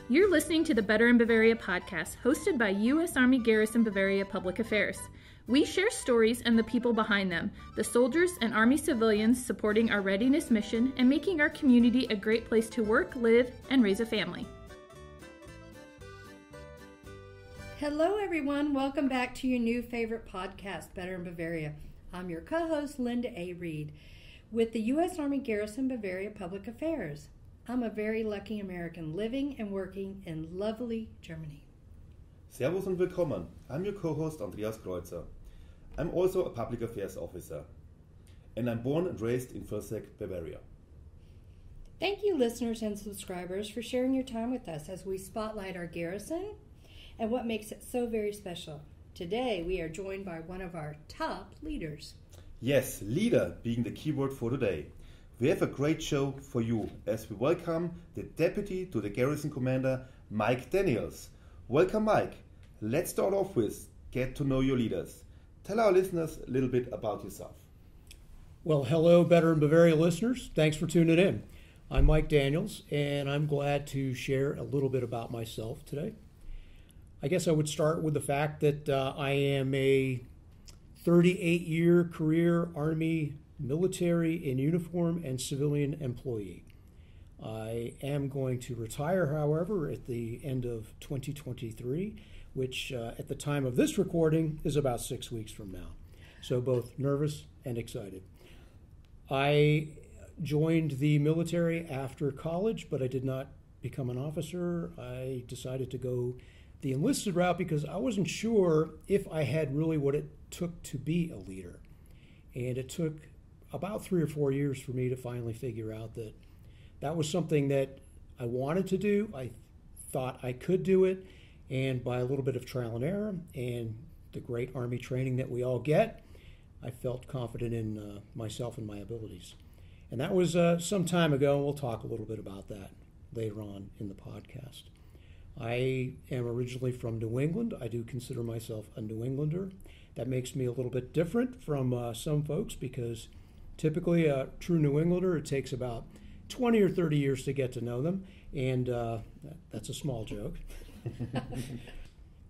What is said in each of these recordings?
You're listening to the Better in Bavaria podcast, hosted by U.S. Army Garrison Bavaria Public Affairs. We share stories and the people behind them, the soldiers and Army civilians supporting our readiness mission and making our community a great place to work, live, and raise a family. Hello, everyone. Welcome back to your new favorite podcast, Better in Bavaria. I'm your co-host, Linda A. Reed, with the U.S. Army Garrison Bavaria Public Affairs. I'm a very lucky American living and working in lovely Germany. Servus und willkommen. I'm your co-host, Andreas Kreuzer. I'm also a public affairs officer, and I'm born and raised in Vilseck, Bavaria. Thank you, listeners and subscribers, for sharing your time with us as we spotlight our garrison and what makes it so very special. Today, we are joined by one of our top leaders. Yes, leader being the key word for today. We have a great show for you as we welcome the Deputy to the Garrison Commander, Mike Daniels. Welcome, Mike. Let's start off with get to know your leaders. Tell our listeners a little bit about yourself. Well, hello, Better in Bavaria listeners. Thanks for tuning in. I'm Mike Daniels, and I'm glad to share a little bit about myself today. I guess I would start with the fact that I am a 38-year career Army military in uniform and civilian employee. I am going to retire, however, at the end of 2023, which at the time of this recording is about 6 weeks from now. So both nervous and excited. I joined the military after college, but I did not become an officer. I decided to go the enlisted route because I wasn't sure if I had really what it took to be a leader. And it took about 3 or 4 years for me to finally figure out that that was something that I wanted to do. I thought I could do it, and by a little bit of trial and error and the great Army training that we all get, I felt confident in myself and my abilities. And that was some time ago, and we'll talk a little bit about that later on in the podcast. I am originally from New England. I do consider myself a New Englander. That makes me a little bit different from some folks because typically, a true New Englander, it takes about 20 or 30 years to get to know them, and that's a small joke.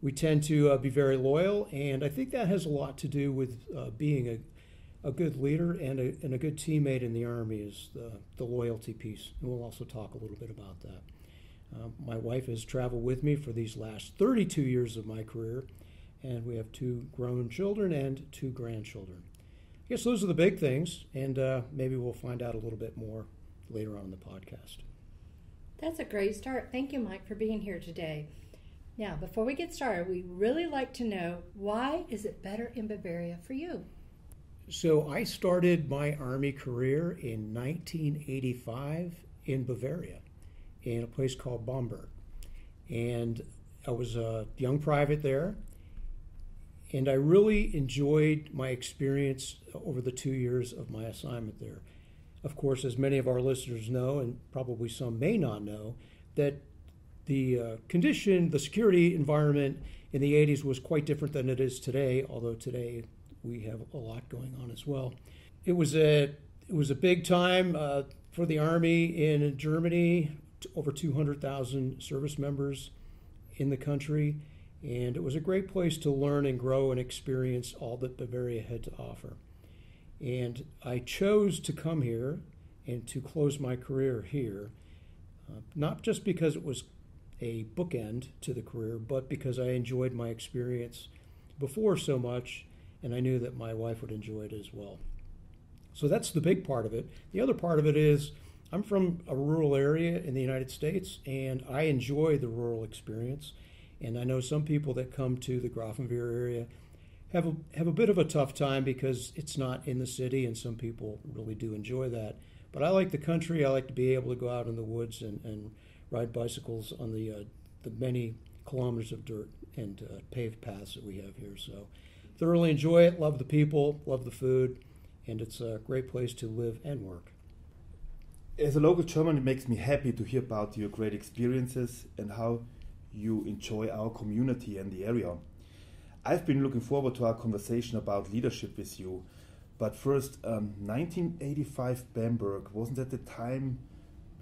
We tend to be very loyal, and I think that has a lot to do with being a good leader and a good teammate in the Army is the loyalty piece, and we'll also talk a little bit about that. My wife has traveled with me for these last 32 years of my career, and we have 2 grown children and 2 grandchildren. I guess those are the big things, and maybe we'll find out a little bit more later on in the podcast. That's a great start. Thank you, Mike, for being here today. Now, before we get started, we'd really like to know, why is it better in Bavaria for you? So I started my Army career in 1985 in Bavaria, in a place called Bamberg. And I was a young private there. And I really enjoyed my experience over the 2 years of my assignment there. Of course, as many of our listeners know, and probably some may not know, that the condition, the security environment in the 80s was quite different than it is today, although today we have a lot going on as well. It was a big time for the Army in Germany, over 200,000 service members in the country. And it was a great place to learn and grow and experience all that Bavaria had to offer. And I chose to come here and to close my career here, not just because it was a bookend to the career, but because I enjoyed my experience before so much, and I knew that my wife would enjoy it as well. So that's the big part of it. The other part of it is I'm from a rural area in the United States, and I enjoy the rural experience. And I know some people that come to the Grafenwehr area have a bit of a tough time because it's not in the city, and some people really do enjoy that. But I like the country. I like to be able to go out in the woods and ride bicycles on the many kilometers of dirt and paved paths that we have here. So thoroughly enjoy it, love the people, love the food, and it's a great place to live and work. As a local German, it makes me happy to hear about your great experiences and how you enjoy our community and the area. I've been looking forward to our conversation about leadership with you. But first, 1985 Bamberg, wasn't that the time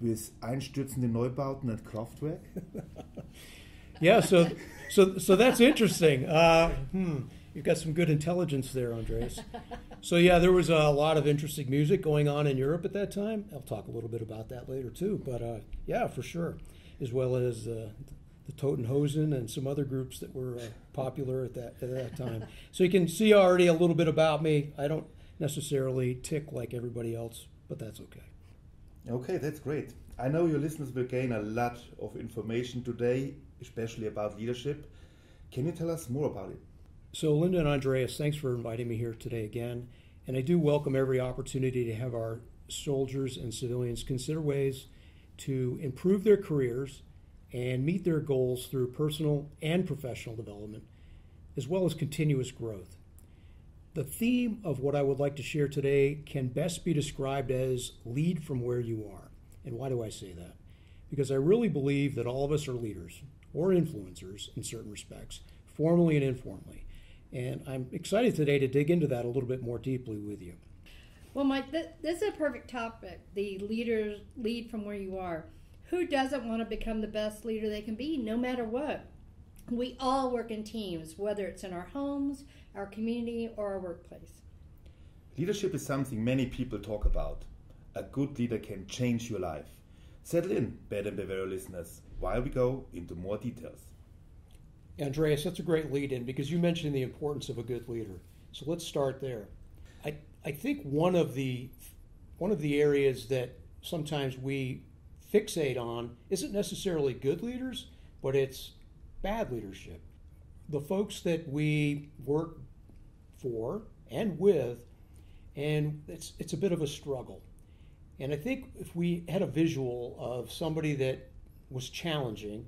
with einstürzende Neubauten and Kraftwerk? Yeah, so that's interesting. You've got some good intelligence there, Andreas. So yeah, there was a lot of interesting music going on in Europe at that time. I'll talk a little bit about that later too. But yeah, for sure, as well as the Totenhosen and some other groups that were popular at that time. So you can see already a little bit about me. I don't necessarily tick like everybody else, but that's okay. Okay, that's great. I know your listeners will gain a lot of information today, especially about leadership. Can you tell us more about it? So Linda and Andreas, thanks for inviting me here today again. And I do welcome every opportunity to have our soldiers and civilians consider ways to improve their careers and meet their goals through personal and professional development, as well as continuous growth. The theme of what I would like to share today can best be described as lead from where you are. And why do I say that? Because I really believe that all of us are leaders or influencers in certain respects, formally and informally. And I'm excited today to dig into that a little bit more deeply with you. Well, Mike, this is a perfect topic, the leaders lead from where you are. Who doesn't want to become the best leader they can be, no matter what? We all work in teams, whether it's in our homes, our community, or our workplace. Leadership is something many people talk about. A good leader can change your life. Settle in, Better in Bavaria listeners, while we go into more details. Andreas, that's a great lead-in because you mentioned the importance of a good leader. So let's start there. I think one of the areas that sometimes we fixate on isn't necessarily good leaders, but it's bad leadership. The folks that we work for and with, and it's a bit of a struggle. And I think if we had a visual of somebody that was challenging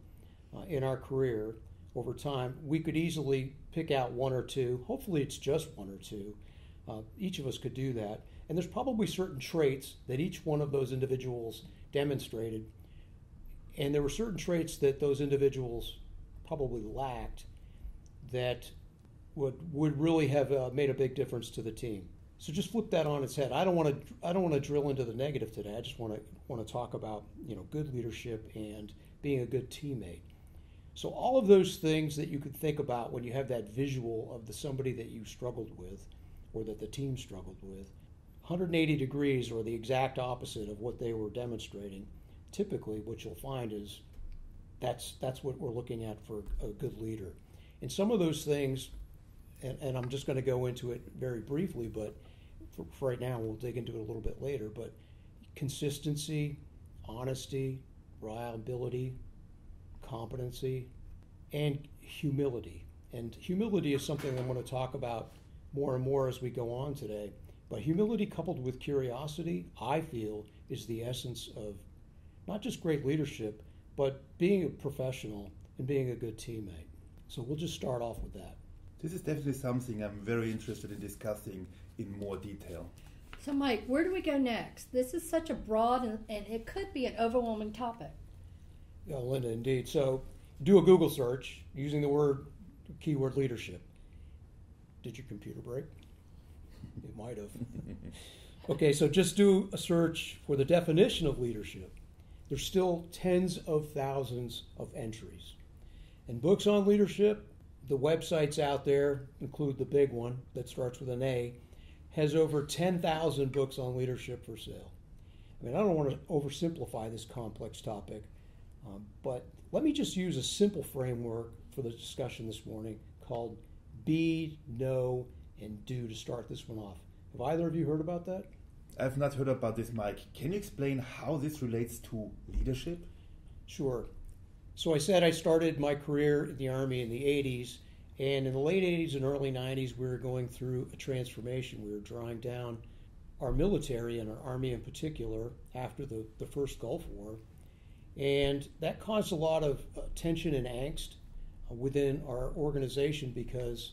in our career over time, we could easily pick out one or two. Hopefully it's just one or two. Each of us could do that. And there's probably certain traits that each one of those individuals demonstrated. And there were certain traits that those individuals probably lacked that would really have made a big difference to the team. So just flip that on its head. I don't want to drill into the negative today. I just want to talk about good leadership and being a good teammate. So all of those things that you could think about when you have that visual of somebody that you struggled with or that the team struggled with, 180 degrees or the exact opposite of what they were demonstrating, typically what you'll find is that's what we're looking at for a good leader. And some of those things, and I'm just going to go into it very briefly, but for right now, we'll dig into it a little bit later, but consistency, honesty, reliability, competency, and humility. And humility is something I'm going to talk about more and more as we go on today. But humility coupled with curiosity, I feel, is the essence of not just great leadership, but being a professional and being a good teammate. So we'll just start off with that. This is definitely something I'm very interested in discussing in more detail. So, Mike, where do we go next? This is such a broad and it could be an overwhelming topic. Yeah, Linda, indeed. So do a Google search using the keyword leadership. Did your computer break? It might have. Okay, so just do a search for the definition of leadership. There's still tens of thousands of entries. And books on leadership, the websites out there include the big one that starts with an A, has over 10,000 books on leadership for sale. I mean, I don't want to oversimplify this complex topic, but let me just use a simple framework for the discussion this morning called be, know, and do to start this one off. Have either of you heard about that? I've not heard about this, Mike. Can you explain how this relates to leadership? Sure. So I said I started my career in the Army in the 80s, and in the late 80s and early 90s, we were going through a transformation. We were drawing down our military and our Army in particular after the first Gulf War, and that caused a lot of tension and angst within our organization because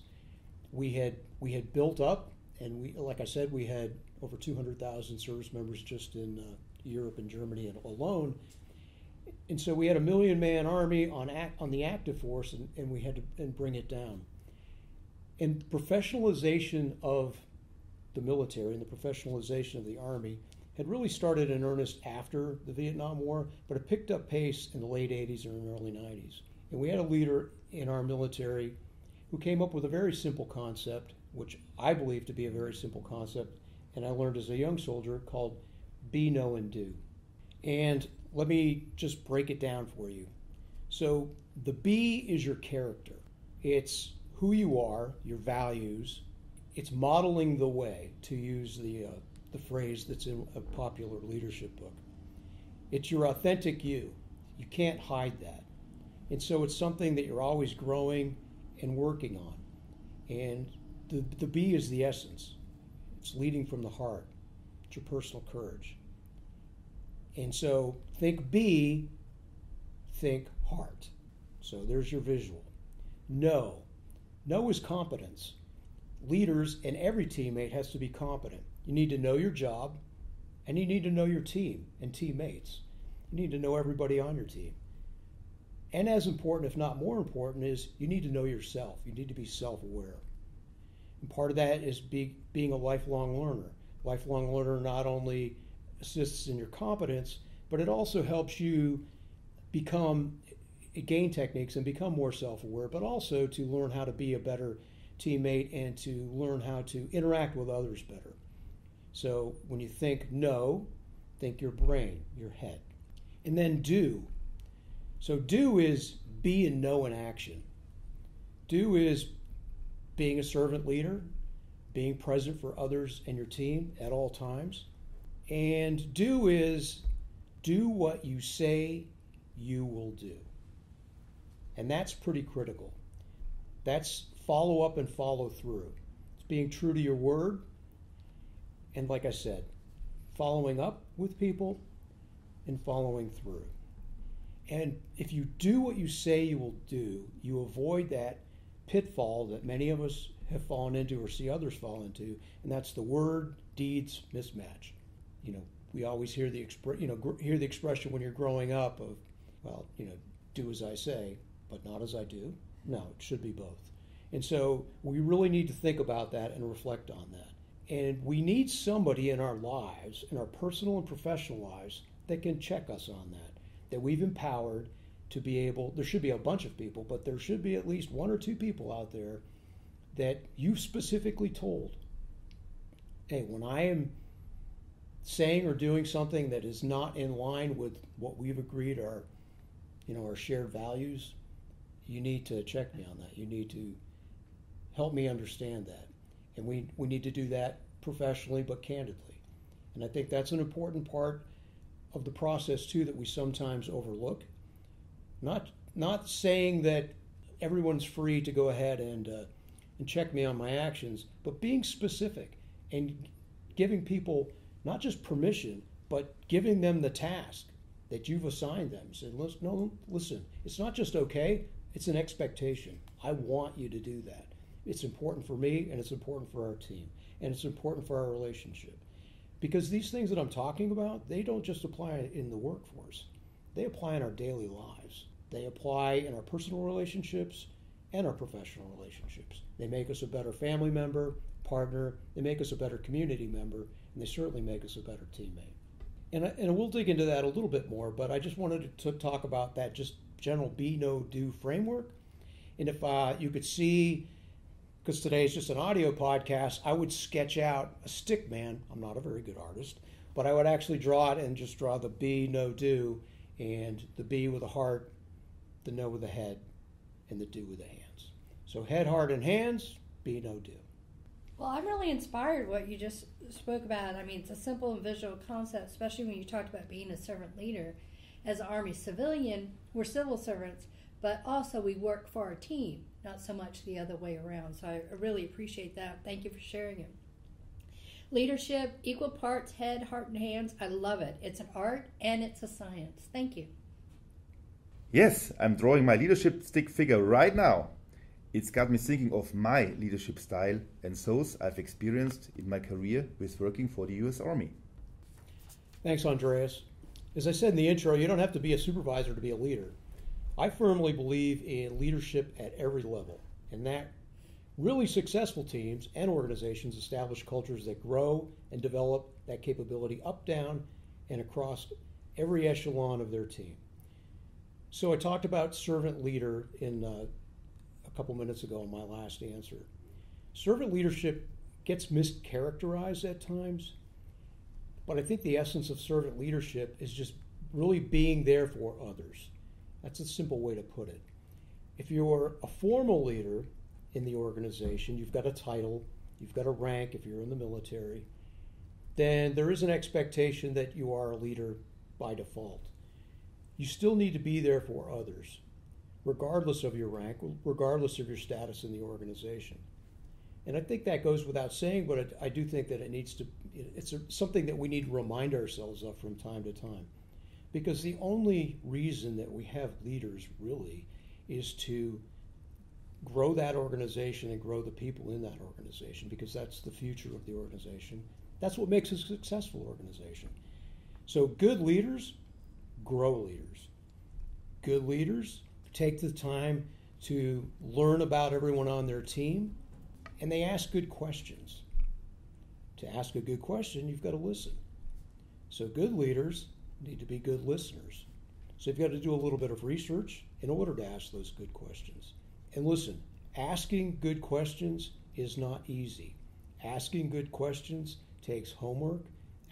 we had built up, and like I said, we had over 200,000 service members just in Europe and Germany alone. And so we had a 1 million-man Army on the active force, and we had to bring it down. And professionalization of the military and the professionalization of the Army had really started in earnest after the Vietnam War, but it picked up pace in the late 80s and early 90s. And we had a leader in our military who came up with a very simple concept, which I believe to be a very simple concept, and I learned as a young soldier, called be, know, and do. And let me just break it down for you. So the B is your character. It's who you are, your values. It's modeling the way, to use the phrase that's in a popular leadership book. It's your authentic you. You can't hide that. And so it's something that you're always growing and working on. And the B is the essence. It's leading from the heart. It's your personal courage. And so think B, think heart. So there's your visual. Know. Know is competence. Leaders and every teammate has to be competent. You need to know your job, and you need to know your team and teammates. You need to know everybody on your team. And as important, if not more important, is you need to know yourself. You need to be self-aware. And part of that is being a lifelong learner. Lifelong learner not only assists in your competence, but it also helps you gain techniques and become more self-aware, but also to learn how to be a better teammate and to learn how to interact with others better. So when you think know, think your brain, your head. And then do. So do is be and know in action. Do is being a servant leader, being present for others and your team at all times. And do is do what you say you will do. And that's pretty critical. That's follow up and follow through. It's being true to your word. And like I said, following up with people and following through. And if you do what you say you will do, you avoid that pitfall that many of us have fallen into or see others fall into, and that's the word deeds mismatch. We always hear the expression when you're growing up of, do as I say, but not as I do. No, it should be both. And so we really need to think about that and reflect on that. And we need somebody in our lives, in our personal and professional lives, that can check us on that we've empowered to be able, there should be a bunch of people, but there should be at least one or two people out there that you've specifically told, hey, when I am saying or doing something that is not in line with what we've agreed are, our shared values, you need to check me on that. You need to help me understand that. And we need to do that professionally but candidly. And I think that's an important part of the process too that we sometimes overlook. Not saying that everyone's free to go ahead and check me on my actions, but being specific and giving people not just permission, but giving them the task that you've assigned them. Say, listen, it's not just okay, it's an expectation. I want you to do that. It's important for me, and it's important for our team, and it's important for our relationship. Because these things that I'm talking about, they don't just apply in the workforce. They apply in our daily lives. They apply in our personal relationships and our professional relationships. They make us a better family member, partner, they make us a better community member, and they certainly make us a better teammate. And we'll dig into that a little bit more, but I just wanted to talk about that just general be, know, do framework. And if you could see, because today is just an audio podcast, I would sketch out a stick man. I'm not a very good artist, but I would actually draw it and just draw the be, know, do, and the be with the heart, the know with the head, and the do with the hands. So head, heart, and hands, be, know, do. Well, I'm really inspired what you just spoke about. I mean, it's a simple and visual concept, especially when you talked about being a servant leader. As an Army civilian, we're civil servants, but also we work for our team, not so much the other way around. So I really appreciate that. Thank you for sharing it. Leadership, equal parts, head, heart, and hands. I love it. It's an art and it's a science. Thank you. Yes, I'm drawing my leadership stick figure right now. It's got me thinking of my leadership style and those I've experienced in my career with working for the U.S. Army. Thanks, Andreas. As I said in the intro, you don't have to be a supervisor to be a leader. I firmly believe in leadership at every level, and that really successful teams and organizations establish cultures that grow and develop that capability up, down, and across every echelon of their team. So I talked about servant leader in a couple minutes ago in my last answer. Servant leadership gets mischaracterized at times, but I think the essence of servant leadership is just really being there for others. That's a simple way to put it. If you're a formal leader in the organization, you've got a title, you've got a rank if you're in the military, then there is an expectation that you are a leader by default. You still need to be there for others, regardless of your rank, regardless of your status in the organization. And I think that goes without saying, but I do think that it's something that we need to remind ourselves of from time to time. Because the only reason that we have leaders really is to grow that organization and grow the people in that organization, because that's the future of the organization. That's what makes a successful organization. So good leaders grow leaders. Good leaders take the time to learn about everyone on their team, and they ask good questions. To ask a good question, you've got to listen. So good leaders need to be good listeners. So you've got to do a little bit of research in order to ask those good questions. And listen, asking good questions is not easy. Asking good questions takes homework.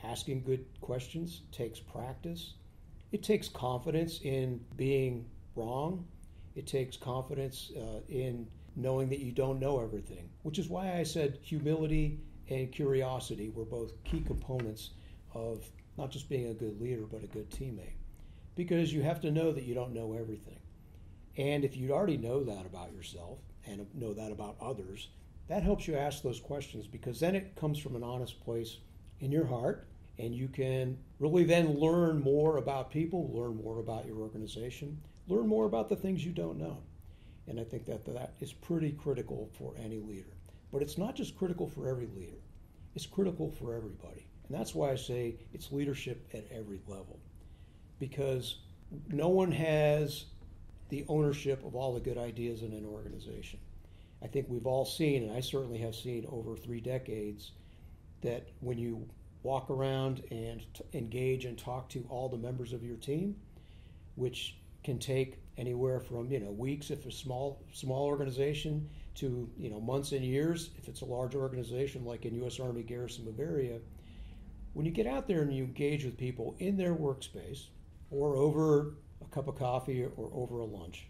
Asking good questions takes practice. It takes confidence in being wrong. It takes confidence in knowing that you don't know everything, which is why I said humility and curiosity were both key components of not just being a good leader, but a good teammate. Because you have to know that you don't know everything. And if you already know that about yourself and know that about others, that helps you ask those questions, because then it comes from an honest place in your heart, and you can really then learn more about people, learn more about your organization, learn more about the things you don't know. And I think that is pretty critical for any leader. But it's not just critical for every leader. It's critical for everybody. And that's why I say it's leadership at every level. Because no one has the ownership of all the good ideas in an organization. I think we've all seen, and I certainly have seen over 3 decades, that when you walk around and engage and talk to all the members of your team, which can take anywhere from weeks if it's a small organization to months and years if it's a large organization like in U.S. Army Garrison Bavaria. When you get out there and you engage with people in their workspace or over a cup of coffee or over a lunch,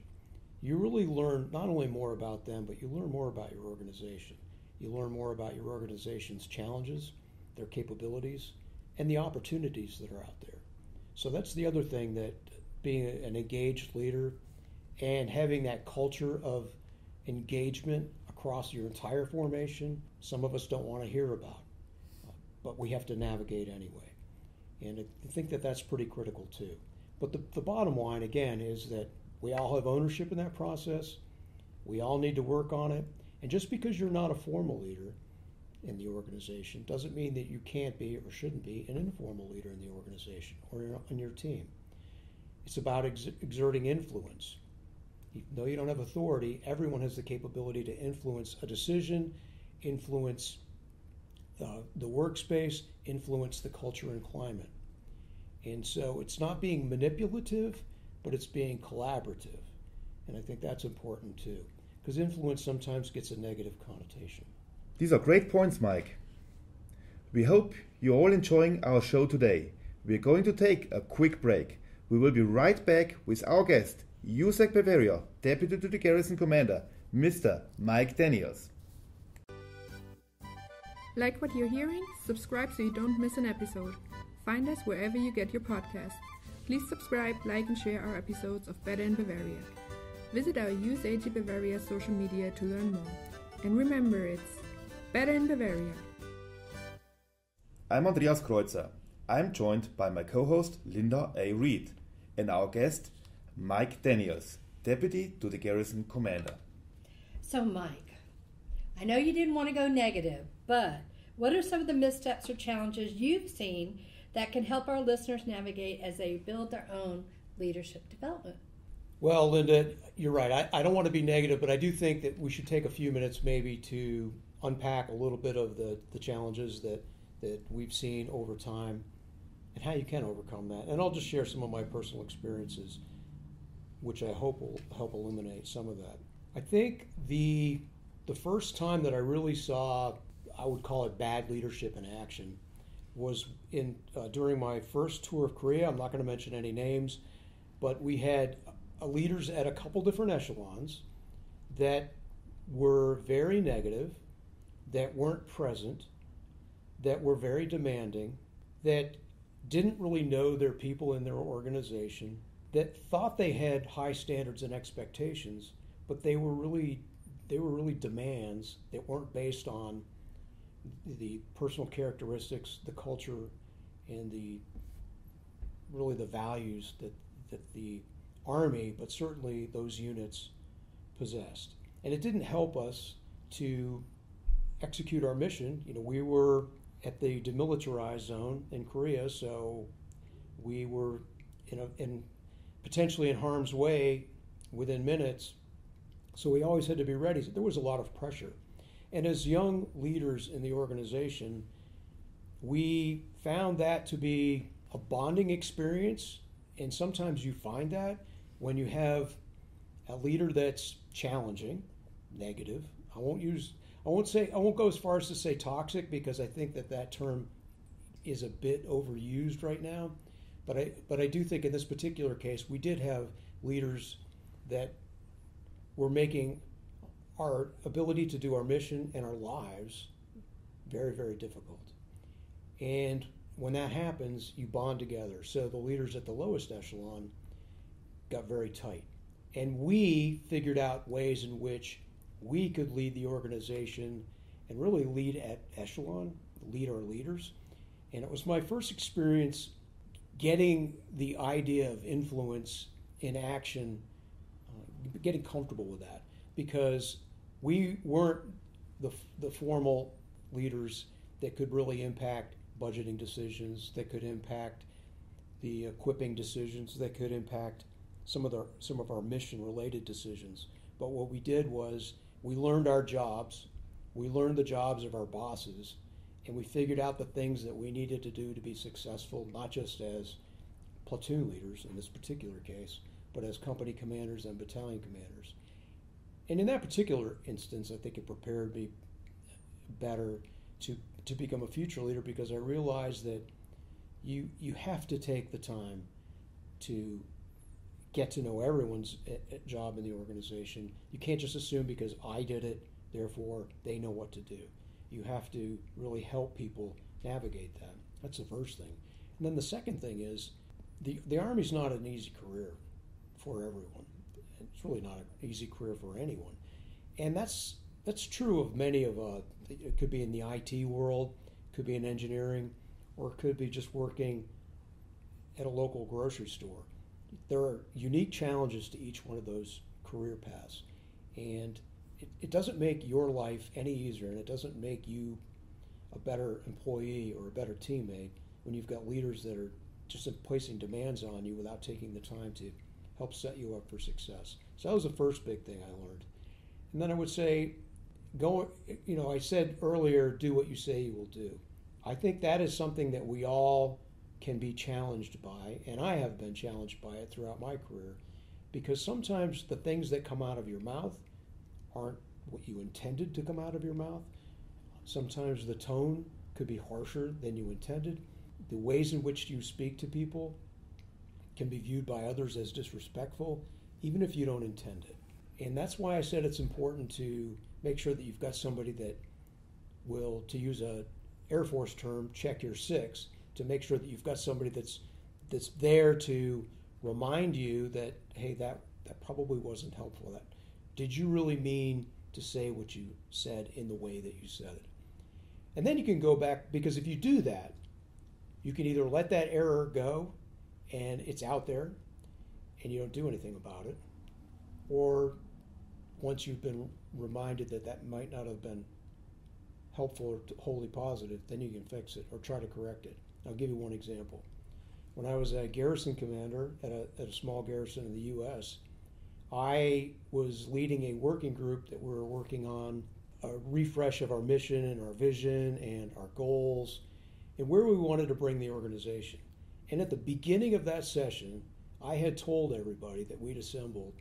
you really learn not only more about them, but you learn more about your organization. You learn more about your organization's challenges, their capabilities, and the opportunities that are out there. So that's the other thing, that being an engaged leader and having that culture of engagement across your entire formation, some of us don't want to hear about, but we have to navigate anyway. And I think that that's pretty critical too. But the bottom line, again, is that we all have ownership in that process. We all need to work on it. And just because you're not a formal leader in the organization doesn't mean that you can't be or shouldn't be an informal leader in the organization or on your team. It's about exerting influence. Even though you don't have authority, everyone has the capability to influence a decision, influence the workspace, influence the culture and climate. And so it's not being manipulative, but it's being collaborative. And I think that's important too, because influence sometimes gets a negative connotation. These are great points, Mike. We hope you're all enjoying our show today. We're going to take a quick break. We will be right back with our guest, USAC Bavaria, Deputy to the Garrison Commander, Mr. Mike Daniels. Like what you're hearing? Subscribe so you don't miss an episode. Find us wherever you get your podcast. Please subscribe, like, and share our episodes of Better in Bavaria. Visit our USAG Bavaria social media to learn more. And remember, it's Better in Bavaria. I'm Andreas Kreuzer. I'm joined by my co-host Linda A. Reed and our guest Mike Daniels, Deputy to the Garrison Commander. So Mike, I know you didn't want to go negative, but what are some of the missteps or challenges you've seen that can help our listeners navigate as they build their own leadership development? Well, Linda, you're right. I don't want to be negative, but I do think that we should take a few minutes maybe to unpack a little bit of the challenges that that we've seen over time and how you can overcome that. And I'll just share some of my personal experiences, which I hope will help eliminate some of that. I think the first time that I really saw, I would call it bad leadership in action, was during my first tour of Korea. I'm not going to mention any names, but we had leaders at a couple different echelons that were very negative, that weren't present, that were very demanding, that didn't really know their people in their organization, that thought they had high standards and expectations, but they were really demands that weren't based on the personal characteristics, the culture, and the values that the Army, but certainly those units, possessed. And it didn't help us to execute our mission. We were at the demilitarized zone in Korea, so we were potentially in harm's way within minutes. So we always had to be ready. So there was a lot of pressure. And as young leaders in the organization, we found that to be a bonding experience. And sometimes you find that when you have a leader that's challenging, negative. I won't go as far as to say toxic, because I think that term is a bit overused right now. But I do think in this particular case, we did have leaders that were making our ability to do our mission and our lives very, very difficult. And when that happens, you bond together. So the leaders at the lowest echelon got very tight. And we figured out ways in which we could lead the organization and really lead at echelon, lead our leaders. And it was my first experience getting the idea of influence in action, getting comfortable with that, because we weren't the formal leaders that could really impact budgeting decisions, that could impact the equipping decisions, that could impact some of our mission-related decisions. But what we did was we learned our jobs, we learned the jobs of our bosses, and we figured out the things that we needed to do to be successful, not just as platoon leaders in this particular case, but as company commanders and battalion commanders. And in that particular instance, I think it prepared me better to become a future leader, because I realized that you have to take the time to get to know everyone's job in the organization. You can't just assume because I did it, therefore they know what to do. You have to really help people navigate that. That's the first thing. And then the second thing is the Army's not an easy career for everyone. It's really not an easy career for anyone. And that's true of many of, it could be in the IT world, could be in engineering, or it could be just working at a local grocery store. There are unique challenges to each one of those career paths. And it doesn't make your life any easier, and it doesn't make you a better employee or a better teammate when you've got leaders that are just placing demands on you without taking the time to help set you up for success. So that was the first big thing I learned. And then I would say, I said earlier, do what you say you will do. I think that is something that we all can be challenged by, and I have been challenged by it throughout my career, because sometimes the things that come out of your mouth aren't what you intended to come out of your mouth. Sometimes the tone could be harsher than you intended. The ways in which you speak to people can be viewed by others as disrespectful, even if you don't intend it. And that's why I said it's important to make sure that you've got somebody that will, to use a Air Force term, check your six, to make sure that you've got somebody that's there to remind you that, hey, that probably wasn't helpful. That did you really mean to say what you said in the way that you said it? And then you can go back, because if you do that, you can either let that error go and it's out there and you don't do anything about it, or once you've been reminded that might not have been helpful or wholly positive, then you can fix it or try to correct it. I'll give you one example. When I was a garrison commander at a small garrison in the U.S., I was leading a working group that we were working on a refresh of our mission and our vision and our goals. and where we wanted to bring the organization. And at the beginning of that session, I had told everybody that we'd assembled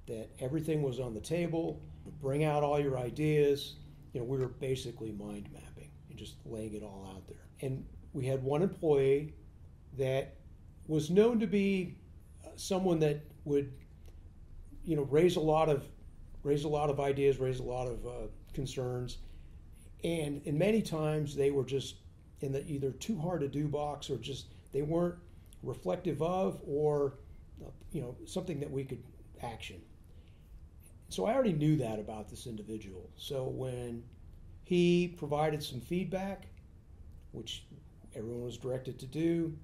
that everything was on the table, bring out all your ideas. We were basically mind mapping and just laying it all out there. And we had one employee that was known to be someone that would, raise a lot of ideas, raise a lot of concerns, and many times they were just in the either too hard to do box, or just they weren't reflective of, or something that we could action. So I already knew that about this individual. So when he provided some feedback, which everyone was directed to do,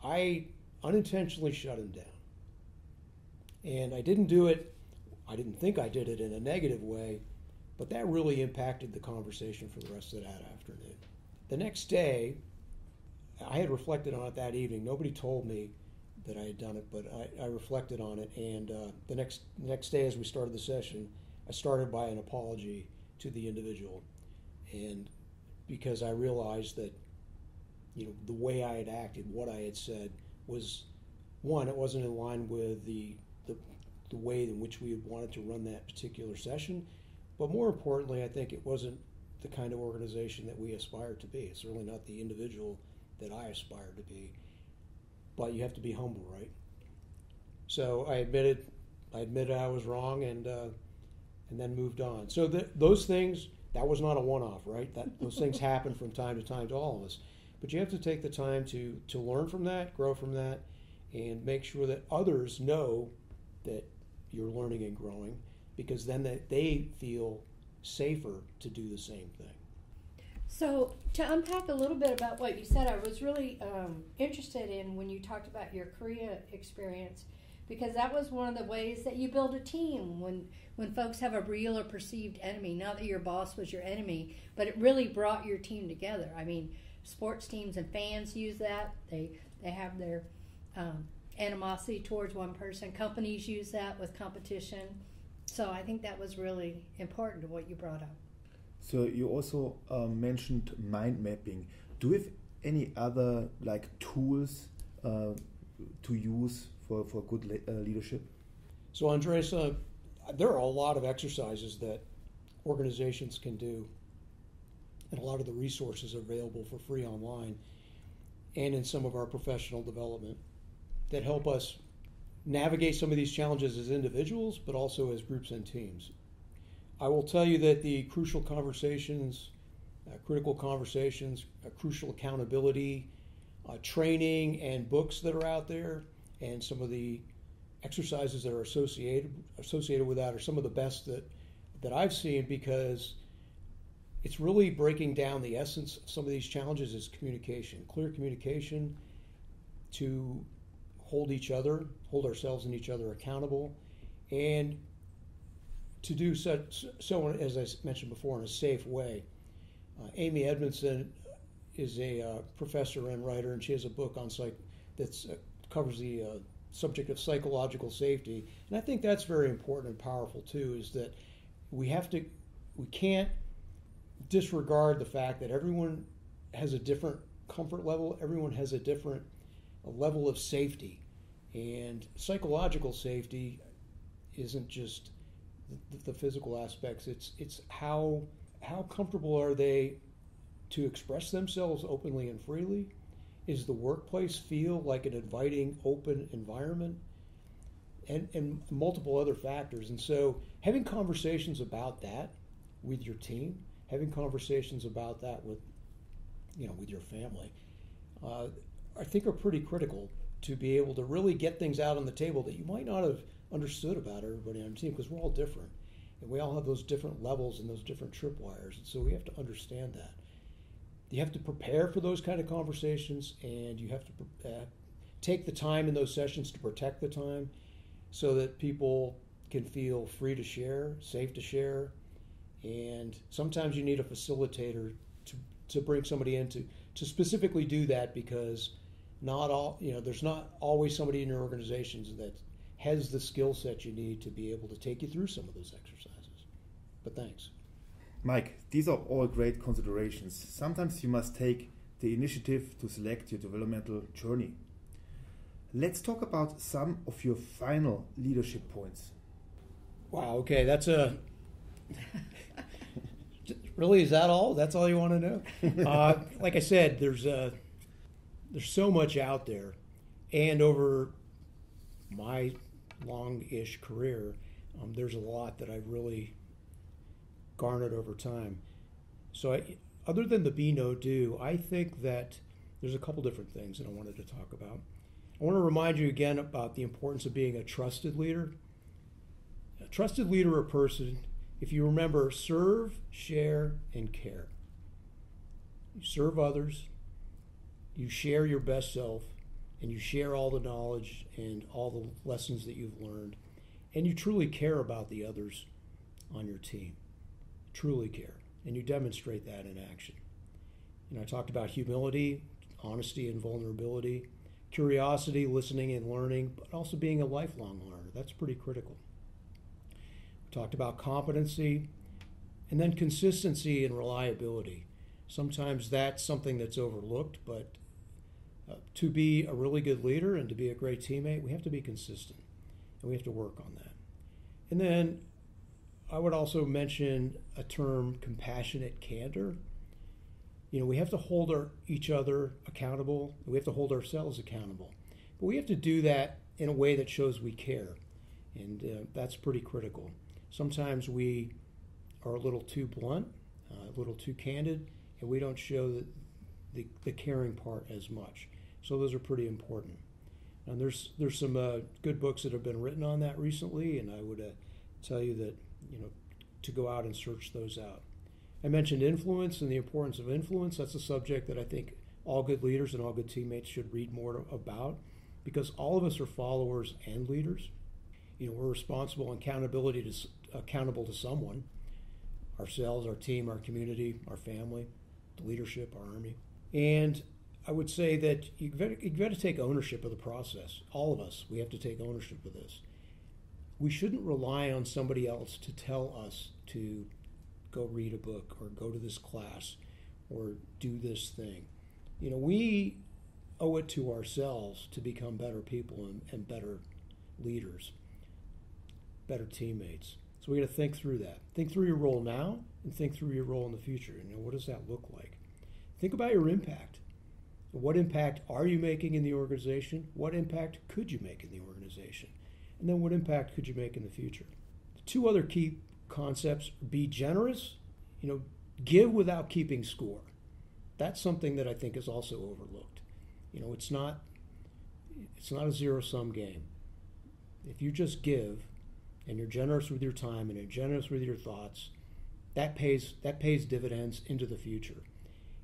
I unintentionally shut him down. And I didn't think I did it in a negative way, but that really impacted the conversation for the rest of that afternoon. The next day, I had reflected on it that evening. Nobody told me that I had done it, but I reflected on it. And the next day, as we started the session, I started by an apology to the individual, and because I realized that the way I had acted, what I had said, was one, it wasn't in line with the way in which we had wanted to run that particular session, but more importantly, I think it wasn't the kind of organization that we aspired to be. It's certainly not the individual that I aspired to be, but you have to be humble, right? So I admitted I was wrong, and then moved on. So those things, that was not a one-off, right? Those things happen from time to time to all of us. But you have to take the time to learn from that, grow from that, and make sure that others know that you're learning and growing, because then they feel safer to do the same thing. So to unpack a little bit about what you said, I was really interested in when you talked about your Korea experience, because that was one of the ways that you build a team when folks have a real or perceived enemy. Not that your boss was your enemy, but it really brought your team together. I mean, sports teams and fans use that. They have their animosity towards one person. Companies use that with competition. So I think that was really important to what you brought up. So you also mentioned mind mapping. Do you have any other tools to use for good leadership? So Andreas, there are a lot of exercises that organizations can do, and a lot of the resources are available for free online and in some of our professional development that help us navigate some of these challenges as individuals, but also as groups and teams. I will tell you that the crucial conversations, critical conversations, crucial accountability, training and books that are out there, and some of the exercises that are associated with that are some of the best that I've seen, because it's really breaking down the essence of some of these challenges is communication, clear communication, to hold ourselves and each other accountable, and to do so as I mentioned before, in a safe way. Amy Edmondson is a professor and writer, and she has a book on that covers the subject of psychological safety. And I think that's very important and powerful too, is that we can't disregard the fact that everyone has a different comfort level, everyone has a different level of safety. And psychological safety isn't just the physical aspects, it's how comfortable are they to express themselves openly and freely? Is the workplace feel like an inviting, open environment? And multiple other factors. And so having conversations about that with your team, having conversations about that with your family, I think are pretty critical to be able to really get things out on the table that you might not have understood about everybody on your team, because we're all different. And we all have those different levels and those different tripwires. And so we have to understand that. You have to prepare for those kind of conversations, and you have to take the time in those sessions to protect the time so that people can feel free to share, safe to share. And sometimes you need a facilitator to bring somebody in to specifically do that, because there's not always somebody in your organizations that has the skill set you need to be able to take you through some of those exercises. But thanks. Mike, these are all great considerations. Sometimes you must take the initiative to select your developmental journey. Let's talk about some of your final leadership points. Wow, okay, that's a... Really, is that all? That's all you want to know? Like I said, there's so much out there. And over my long-ish career, there's a lot that I've really garnered over time. So other than the be, no, do, I think that there's a couple different things that I wanted to talk about. I want to remind you again about the importance of being a trusted leader. A trusted leader or person, if you remember, serve, share, and care. You serve others, you share your best self, and you share all the knowledge and all the lessons that you've learned, and you truly care about the others on your team. Truly care, and you demonstrate that in action. I talked about humility, honesty and vulnerability, curiosity, listening and learning, but also being a lifelong learner. That's pretty critical. We talked about competency, and then consistency and reliability. Sometimes that's something that's overlooked, but to be a really good leader and to be a great teammate, we have to be consistent, and we have to work on that. And then I would also mention a term, compassionate candor. We have to hold each other accountable. We have to hold ourselves accountable. But we have to do that in a way that shows we care, and that's pretty critical. Sometimes we are a little too blunt, a little too candid, and we don't show the caring part as much. So those are pretty important. And there's some good books that have been written on that recently, and I would tell you that to go out and search those out. I mentioned influence and the importance of influence. That's a subject that I think all good leaders and all good teammates should read more about, because all of us are followers and leaders. We're responsible and accountable to someone, ourselves, our team, our community, our family, the leadership, our Army. And I would say that you've got to take ownership of the process. All of us, we have to take ownership of this. We shouldn't rely on somebody else to tell us to go read a book or go to this class or do this thing. We owe it to ourselves to become better people and better leaders, better teammates. So we got to think through that. Think through your role now and think through your role in the future. What does that look like? Think about your impact. What impact are you making in the organization? What impact could you make in the organization? And then what impact could you make in the future? The two other key concepts: be generous, give without keeping score. That's something that I think is also overlooked. It's not a zero-sum game. If you just give and you're generous with your time and you're generous with your thoughts, that pays dividends into the future.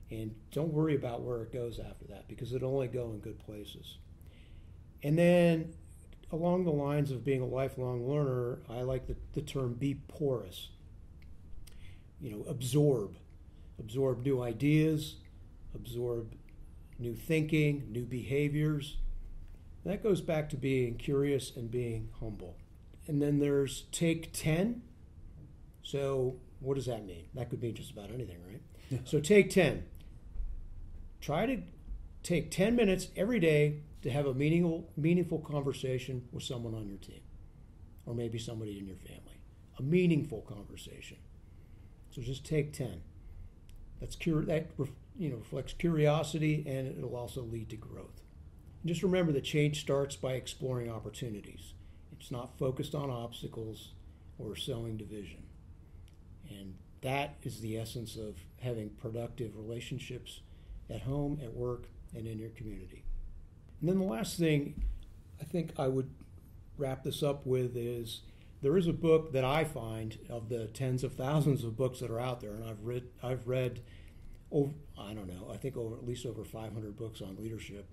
And don't worry about where it goes after that, because it'll only go in good places. And then along the lines of being a lifelong learner, I like the term be porous. Absorb new ideas, absorb new thinking, new behaviors. That goes back to being curious and being humble. And then there's take 10. So what does that mean? That could mean just about anything, right? Yeah. So take 10. Try to take 10 minutes every day to have a meaningful conversation with someone on your team, or maybe somebody in your family. A meaningful conversation. So just take 10. That reflects curiosity, and it'll also lead to growth. And just remember that change starts by exploring opportunities. It's not focused on obstacles or sowing division. And that is the essence of having productive relationships at home, at work, and in your community. And then the last thing I think I would wrap this up with is there is a book that I find, of the tens of thousands of books that are out there, and I've read over, I think at least over 500 books on leadership,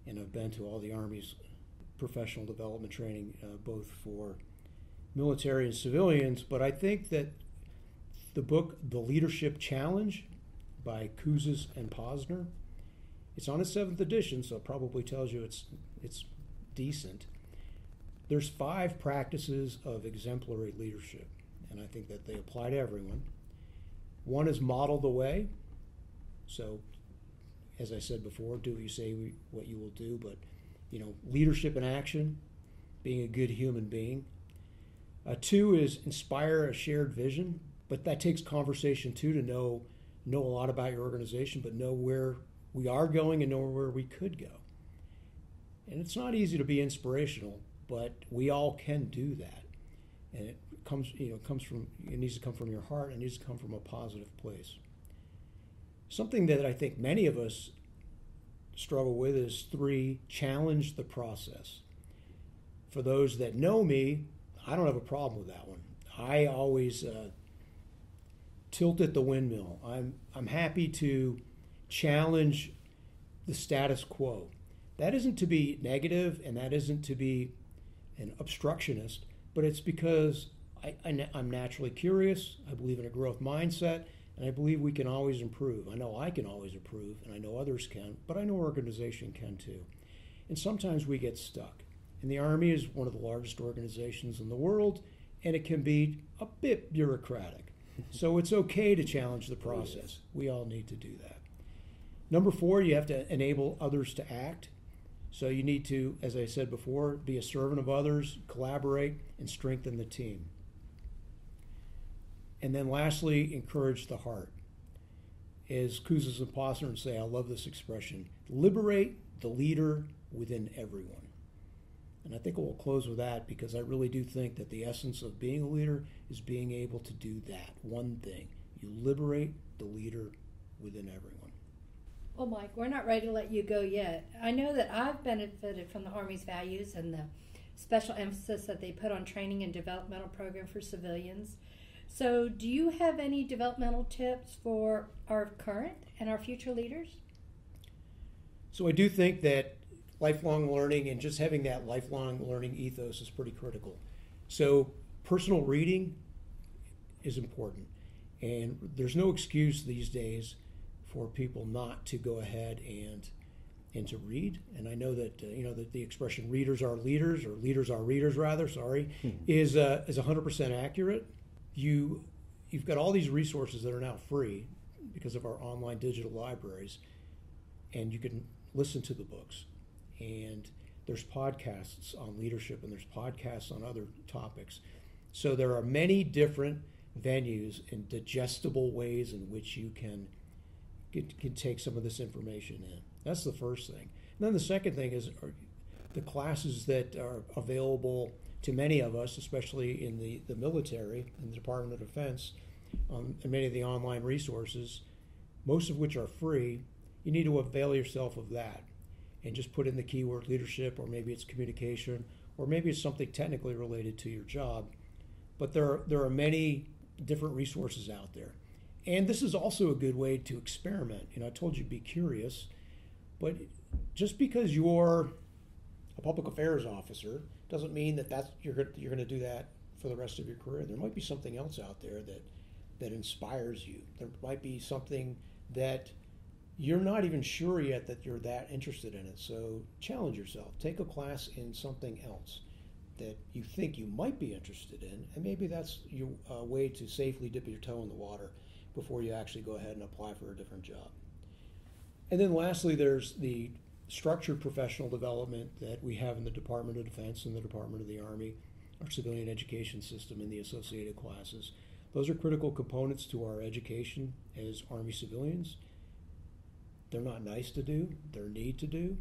and I've been to all the Army's professional development training, both for military and civilians. But I think that the book, The Leadership Challenge by Kreuzer and Posner, it's on its 7th edition, so it probably tells you it's decent. There's 5 practices of exemplary leadership, and I think that they apply to everyone. One is model the way. So as I said before, do what you say, what you will do, but, leadership in action, being a good human being. 2 is inspire a shared vision, but that takes conversation too, to know a lot about your organization, but know where we are going and know where we could go. And it's not easy to be inspirational, but we all can do that. And it needs to come from your heart, and it needs to come from a positive place. Something that I think many of us struggle with is 3, challenge the process. For those that know me, I don't have a problem with that one. I always tilt at the windmill. I'm happy to challenge the status quo. That isn't to be negative, and that isn't to be an obstructionist, but it's because I'm naturally curious. I believe in a growth mindset, and I believe we can always improve. I know I can always improve, and I know others can, but I know our organization can too. And sometimes we get stuck. And the Army is one of the largest organizations in the world, and it can be a bit bureaucratic. So it's okay to challenge the process. We all need to do that. Number 4, you have to enable others to act. So you need to, as I said before, be a servant of others, collaborate, and strengthen the team. And then lastly, encourage the heart. As Kreuzer's imposter and say, I love this expression, liberate the leader within everyone. And I think we'll close with that, because I really do think that the essence of being a leader is being able to do that one thing. You liberate the leader within everyone. Well, Mike, we're not ready to let you go yet. I know that I've benefited from the Army's values and the special emphasis that they put on training and developmental program for civilians. So do you have any developmental tips for our current and our future leaders? So I do think that lifelong learning and just having that lifelong learning ethos is pretty critical. So personal reading is important. And there's no excuse these days for people not to go ahead and to read. And I know that that the expression "readers are leaders" or "leaders are readers" rather, is 100% accurate. You've got all these resources that are now free because of our online digital libraries, and you can listen to the books. And there's podcasts on leadership, and there's podcasts on other topics. So there are many different venues and digestible ways in which you can take some of this information in. That's the first thing. And then the second thing is the classes that are available to many of us, especially in the military, in the Department of Defense, and many of the online resources, most of which are free. You need to avail yourself of that and just put in the keyword leadership, or maybe it's communication, or maybe it's something technically related to your job. But there are many different resources out there. And this is also a good way to experiment. I told you be curious, but just because you're a public affairs officer doesn't mean that you're going to do that for the rest of your career. There might be something else out there that inspires you. There might be something that you're not even sure yet that you're that interested in it. So challenge yourself. Take a class in something else that you think you might be interested in, and maybe that's your way to safely dip your toe in the water before you actually go ahead and apply for a different job. And then lastly, there's the structured professional development that we have in the Department of Defense and the Department of the Army, our civilian education system, and the associated classes. Those are critical components to our education as Army civilians. They're not nice to do, they're need to do.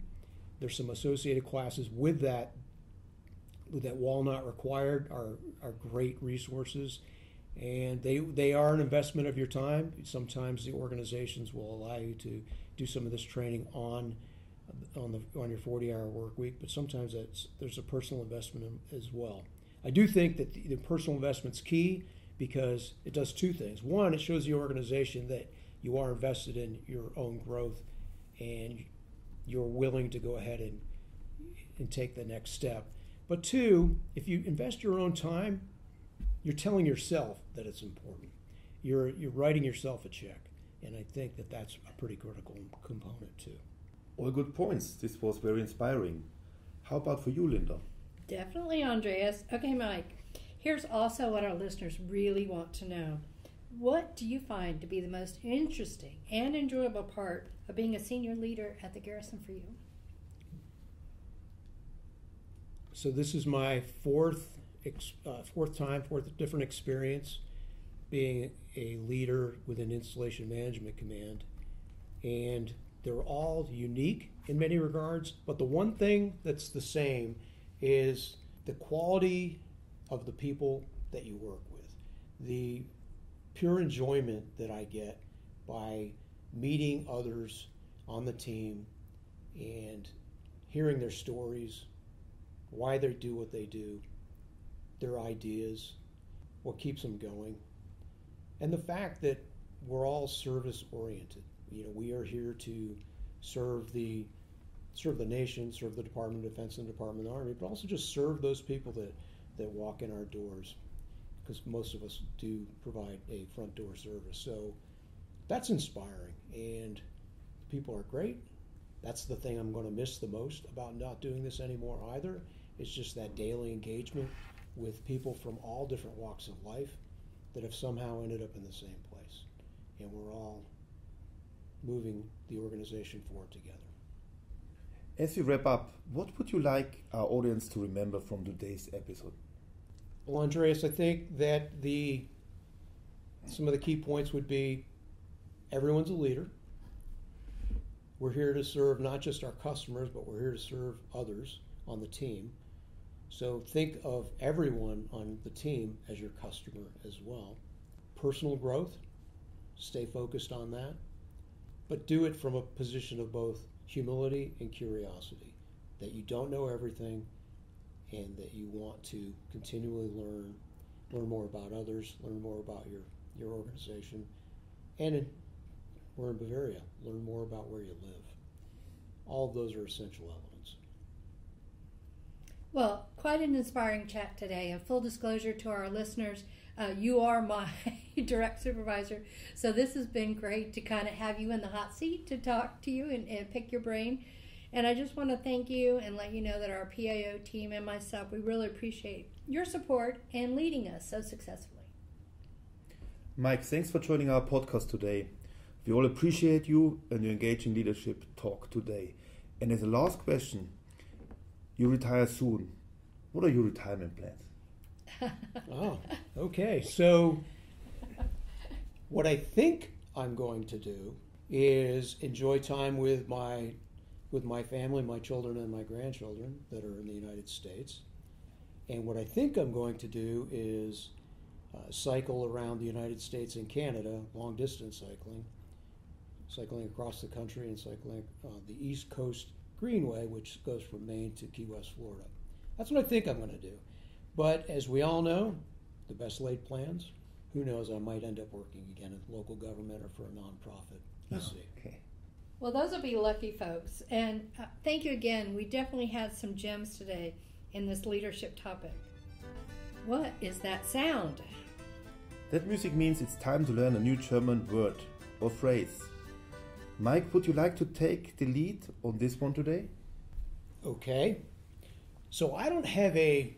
There's some associated classes with that while not required are great resources, and they are an investment of your time. Sometimes the organizations will allow you to do some of this training on your 40-hour work week, but sometimes there's a personal investment as well. I do think that the personal investment's key, because it does two things. One, it shows the organization that you are invested in your own growth and you're willing to go ahead and take the next step. But two, if you invest your own time, you're telling yourself that it's important. You're writing yourself a check, and I think that that's a pretty critical component too. All good points. This was very inspiring. How about for you, Linda? Definitely, Andreas. Okay, Mike. Here's also what our listeners really want to know. what do you find to be the most interesting and enjoyable part of being a senior leader at the garrison for you? So this is my fourth different experience being a leader with an Installation Management Command, and they're all unique in many regards, but the one thing that's the same is the quality of the people that you work with, the pure enjoyment that I get by meeting others on the team and hearing their stories, why they do what they do, their ideas, what keeps them going, and the fact that we're all service oriented. We are here to serve the nation, serve the Department of Defense and the Department of the Army, but also just serve those people that walk in our doors, because most of us do provide a front door service. So that's inspiring, and people are great. That's the thing I'm going to miss the most about not doing this anymore either. It's just that daily engagement with people from all different walks of life that have somehow ended up in the same place. And we're all moving the organization forward together. As we wrap up, what would you like our audience to remember from today's episode? Well, Andreas, I think that some of the key points would be everyone's a leader. We're here to serve not just our customers, but we're here to serve others on the team. So think of everyone on the team as your customer as well. Personal growth, stay focused on that, but do it from a position of both humility and curiosity, that you don't know everything and that you want to continually learn more about others, learn more about your organization, and we're in Bavaria, learn more about where you live. All of those are essential elements. Well, quite an inspiring chat today. And full disclosure to our listeners, you are my direct supervisor. So this has been great to kind of have you in the hot seat to talk to you and pick your brain. And I just want to thank you and let you know that our PAO team and myself, we really appreciate your support and leading us so successfully. Mike, thanks for joining our podcast today. We all appreciate you and your engaging leadership talk today. And as a last question, you retire soon. What are your retirement plans? Oh, okay. So what I think I'm going to do is enjoy time with my family, my children and my grandchildren that are in the United States. And what I think I'm going to do is cycle around the United States and Canada, long distance cycling across the country and cycling the East Coast Greenway, which goes from Maine to Key West, Florida. That's what I think I'm going to do. But as we all know, the best laid plans, who knows, I might end up working again in local government or for a nonprofit. We'll see. Okay. Well, those will be lucky folks. And thank you again. We definitely had some gems today in this leadership topic. What is that sound? That music means it's time to learn a new German word or phrase. Mike, would you like to take the lead on this one today? Okay. So I don't have a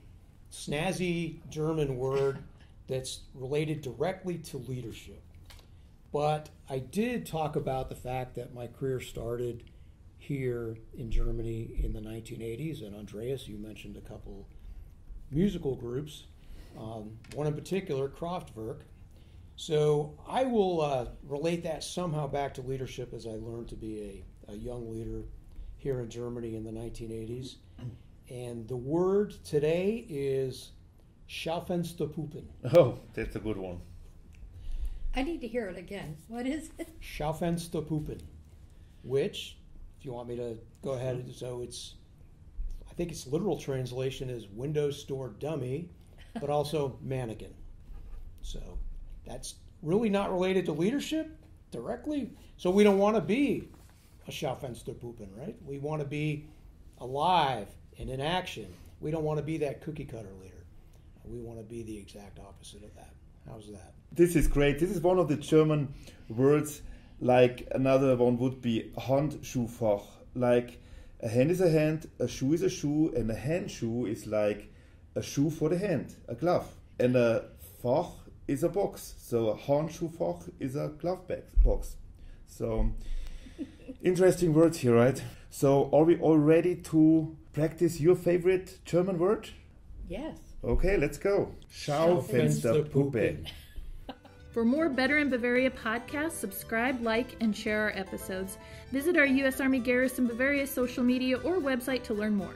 snazzy German word that's related directly to leadership. But I did talk about the fact that my career started here in Germany in the 1980s. And Andreas, you mentioned a couple musical groups, one in particular, Kraftwerk. So I will relate that somehow back to leadership as I learned to be a young leader here in Germany in the 1980s. And the word today is Schaufensterpuppen. Oh, that's a good one. I need to hear it again. What is it? Schaufensterpuppen, which, if you want me to go ahead, so I think its literal translation is window store dummy, but also mannequin. So that's really not related to leadership directly. So we don't want to be a Schaufensterpuppen, right? We want to be alive and in action. We don't want to be that cookie cutter leader. We want to be the exact opposite of that. How's that? This is great. This is one of the German words. Like another one would be Handschuhfach. Like a hand is a hand, a shoe is a shoe, and a handschuh is like a shoe for the hand, a glove. And a Fach is a box. So a Handschuhfach is a glove box. So interesting words here, right? So are we all ready to practice your favorite German word? Yes. Okay, let's go. Schaufensterpuppe. For more Better in Bavaria podcasts, subscribe, like, and share our episodes. Visit our U.S. Army Garrison Bavaria social media or website to learn more.